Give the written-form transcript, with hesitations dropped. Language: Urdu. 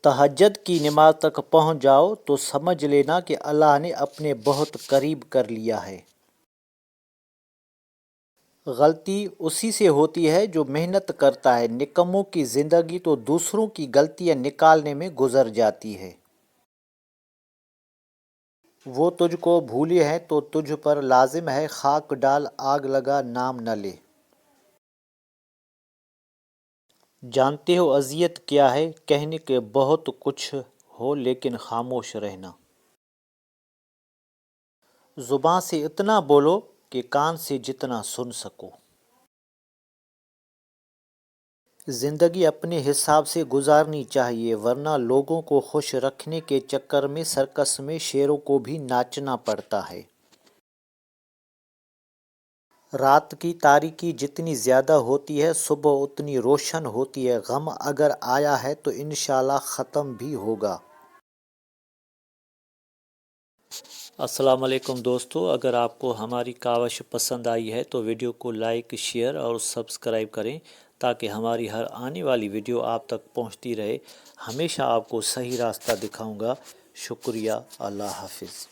تہجد کی نماز تک پہنچ جاؤ تو سمجھ لینا کہ اللہ نے اپنے بہت قریب کر لیا ہے۔ غلطی اسی سے ہوتی ہے جو محنت کرتا ہے، نکموں کی زندگی تو دوسروں کی غلطیاں نکالنے میں گزر جاتی ہے۔ وہ تجھ کو بھولے ہیں تو تجھ پر لازم ہے، خاک ڈال آگ لگا نام نہ لے۔ جانتے ہو اذیت کیا ہے؟ کہنے کے بہت کچھ ہو لیکن خاموش رہنا۔ زبان سے اتنا بولو کہ کان سے جتنا سن سکو۔ زندگی اپنے حساب سے گزارنی چاہیے، ورنہ لوگوں کو خوش رکھنے کے چکر میں سرکس میں شیروں کو بھی ناچنا پڑتا ہے۔ رات کی تاریکی جتنی زیادہ ہوتی ہے صبح اتنی روشن ہوتی ہے۔ غم اگر آیا ہے تو انشاءاللہ ختم بھی ہوگا۔ السلام علیکم دوستو، اگر آپ کو ہماری کاوش پسند آئی ہے تو ویڈیو کو لائک، شیئر اور سبسکرائب کریں تاکہ ہماری ہر آنے والی ویڈیو آپ تک پہنچتی رہے۔ ہمیشہ آپ کو صحیح راستہ دکھاؤں گا۔ شکریہ، اللہ حافظ۔